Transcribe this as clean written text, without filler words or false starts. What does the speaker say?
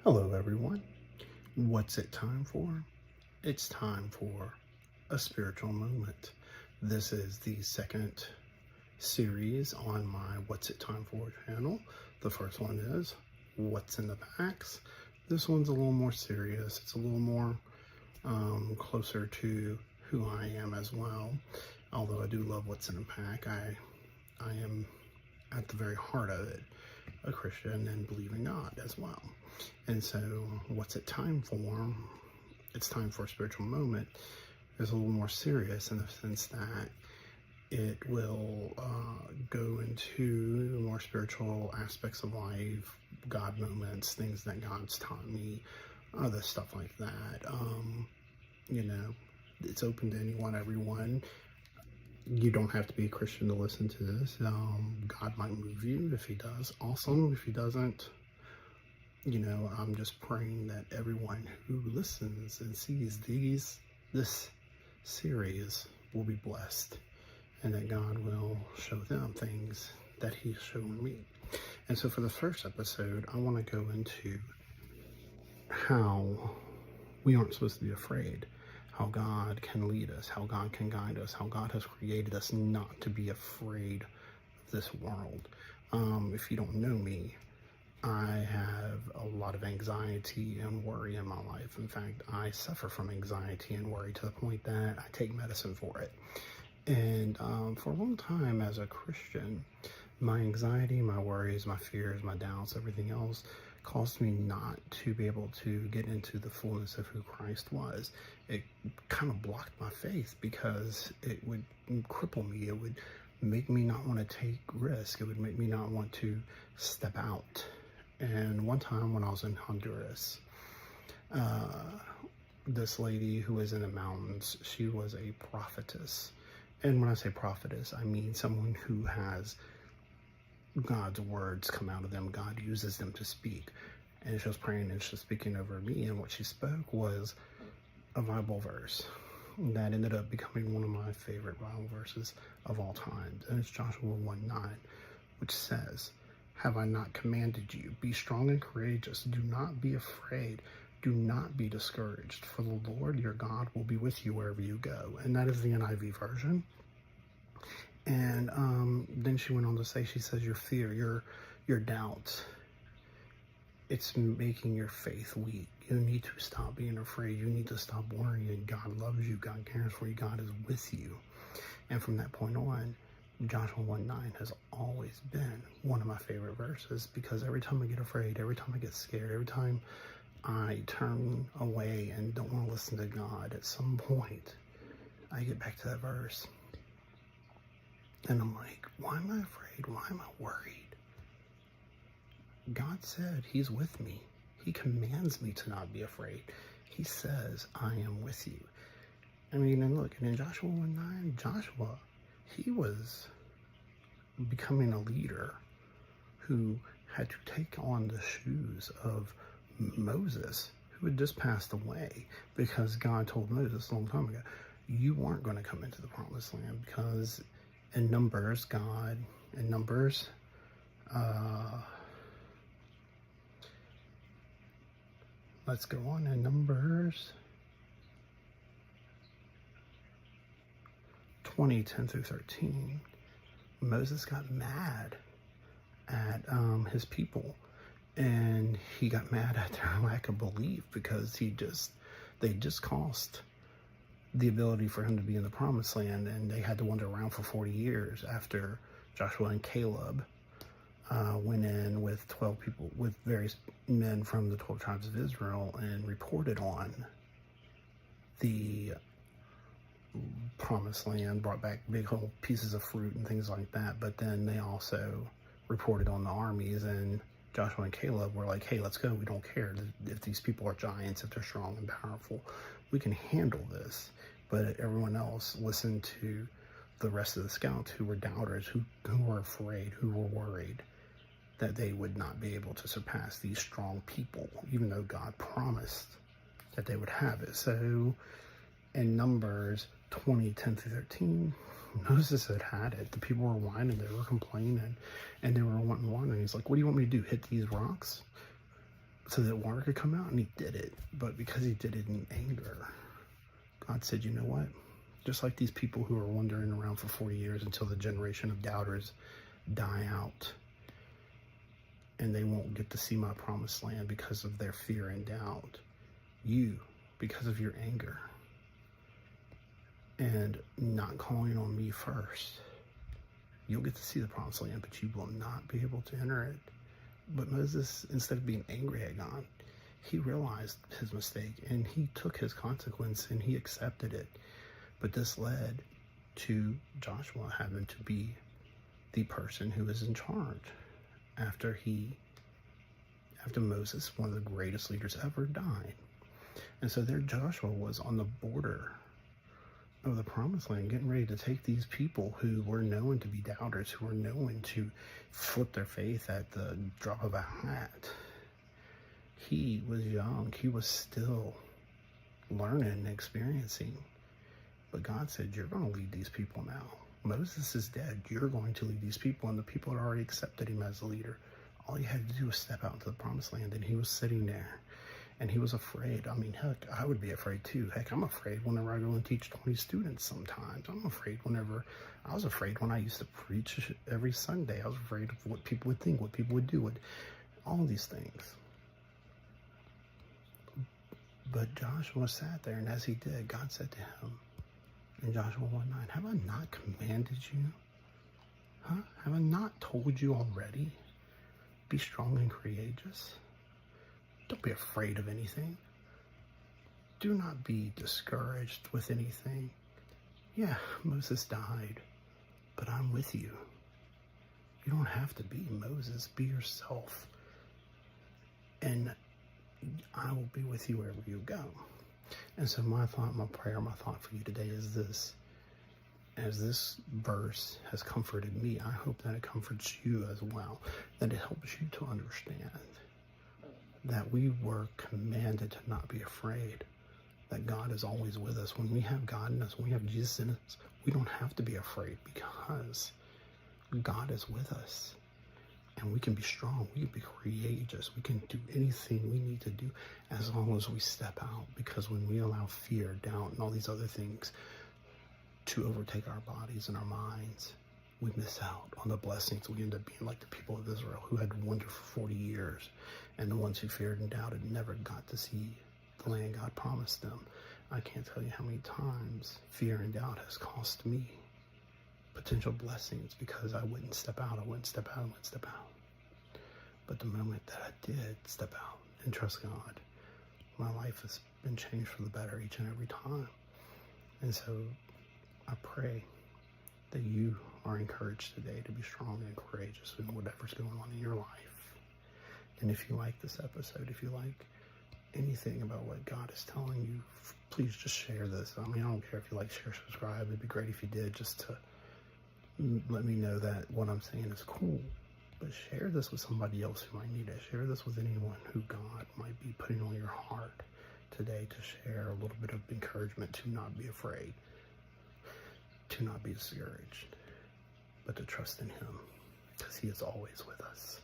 Hello, everyone. What's it time for? It's time for a spiritual moment. This is the second series on my What's It Time For channel. The first one is What's in the Packs. This one's a little more serious. It's a little more closer to who I am as well. Although I do love What's in the Pack, I am at the very heart of it a Christian and believe in God as well. And so what's it time for? It's time for a spiritual moment. It's a little more serious in the sense that it will go into more spiritual aspects of life, God moments, things that God's taught me, other stuff like that. It's open to anyone, everyone. You don't have to be a Christian to listen to this. God might move you. If he does, awesome. If he doesn't, I'm just praying that everyone who listens and sees this series will be blessed, and that God will show them things that he's shown me. And so for the first episode, I want to go into how we aren't supposed to be afraid, how God can lead us, how God can guide us, how God has created us not to be afraid of this world. If you don't know me, I have a lot of anxiety and worry in my life. In fact, I suffer from anxiety and worry to the point that I take medicine for it. And for a long time as a Christian, my anxiety, my worries, my fears, my doubts, everything else caused me not to be able to get into the fullness of who Christ was. It kind of blocked my faith because it would cripple me. It would make me not want to take risk. It would make me not want to step out. And one time when I was in Honduras, this lady who was in the mountains, she was a prophetess. And when I say prophetess, I mean someone who has God's words come out of them. God uses them to speak. And she was praying and she was speaking over me, and what she spoke was a Bible verse that ended up becoming one of my favorite Bible verses of all time. And it's Joshua 1:9, which says, "Have I not commanded you? Be strong and courageous. Do not be afraid. Do not be discouraged, for the Lord your God will be with you wherever you go." And that is the NIV version. And then she went on to say, she says, your fear, your doubts, it's making your faith weak. You need to stop being afraid. You need to stop worrying. God loves you. God cares for you. God is with you. And from that point on, Joshua 1:9 has always been one of my favorite verses, because every time I get afraid, every time I get scared, every time I turn away and don't want to listen to God, at some point, I get back to that verse. And I'm like, why am I afraid? Why am I worried? God said he's with me. He commands me to not be afraid. He says, I am with you. I mean, and look, and in Joshua 1:9, Joshua, he was becoming a leader who had to take on the shoes of Moses, who had just passed away, because God told Moses a long time ago, you weren't going to come into the promised land, because in Numbers, let's go on in Numbers 20:10-13, Moses got mad at his people, and he got mad at their lack of belief, because they just cost the ability for him to be in the promised land, and they had to wander around for 40 years after Joshua and Caleb went in with 12 people, with various men from the 12 tribes of Israel, and reported on the promised land, brought back big whole pieces of fruit and things like that. But then they also reported on the armies, and Joshua and Caleb were like, hey, let's go. We don't care if these people are giants, if they're strong and powerful. We can handle this. But everyone else listened to the rest of the scouts, who were doubters, who were afraid, who were worried that they would not be able to surpass these strong people, even though God promised that they would have it. So in Numbers 20:10-13, Moses had it. The people were whining, they were complaining, and they were wanting water. And he's like, what do you want me to do? Hit these rocks? so that water could come out, and he did it. But because he did it in anger, God said, you know what? Just like these people who are wandering around for 40 years until the generation of doubters die out, and they won't get to see my promised land because of their fear and doubt. You, because of your anger and not calling on me first, you'll get to see the promised land, but you will not be able to enter it. But Moses, instead of being angry at God, he realized his mistake and he took his consequence and he accepted it. But this led to Joshua having to be the person who is in charge after Moses, one of the greatest leaders ever, died. And so there Joshua was on the border of the promised land, getting ready to take these people who were known to be doubters, who were known to flip their faith at the drop of a hat. He was young. He was still learning and experiencing. But God said, you're going to lead these people now. Moses is dead. You're going to lead these people. And the people had already accepted him as a leader. All he had to do was step out into the promised land. And he was sitting there. And he was afraid. I mean, heck, I would be afraid too. Heck, I'm afraid whenever I go and teach 20 students sometimes. I was afraid when I used to preach every Sunday. I was afraid of what people would think, what people would do, all these things. But Joshua sat there, and as he did, God said to him in Joshua 1:9, have I not commanded you? Have I not told you already? Be strong and courageous. Don't be afraid of anything. Do not be discouraged with anything. Yeah, Moses died, but I'm with you. You don't have to be Moses. Be yourself. And I will be with you wherever you go. And so my thought, my prayer, my thought for you today is this. As this verse has comforted me, I hope that it comforts you as well, that it helps you to understand that we were commanded to not be afraid, that God is always with us. When we have God in us, when we have Jesus in us, we don't have to be afraid because God is with us. And we can be strong, we can be courageous, we can do anything we need to do as long as we step out. Because when we allow fear, doubt, and all these other things to overtake our bodies and our minds, we miss out on the blessings. We end up being like the people of Israel who had wandered for 40 years, and the ones who feared and doubted never got to see the land God promised them. I can't tell you how many times fear and doubt has cost me potential blessings because I wouldn't step out. But the moment that I did step out and trust God, my life has been changed for the better each and every time. And so I pray that you are encouraged today to be strong and courageous in whatever's going on in your life. And if you like this episode, if you like anything about what God is telling you, please just share this. I mean, I don't care if you like, share, subscribe. It'd be great if you did, just to let me know that what I'm saying is cool. But share this with somebody else who might need it. Share this with anyone who God might be putting on your heart today to share a little bit of encouragement to not be afraid, to not be discouraged, but to trust in Him, because He is always with us.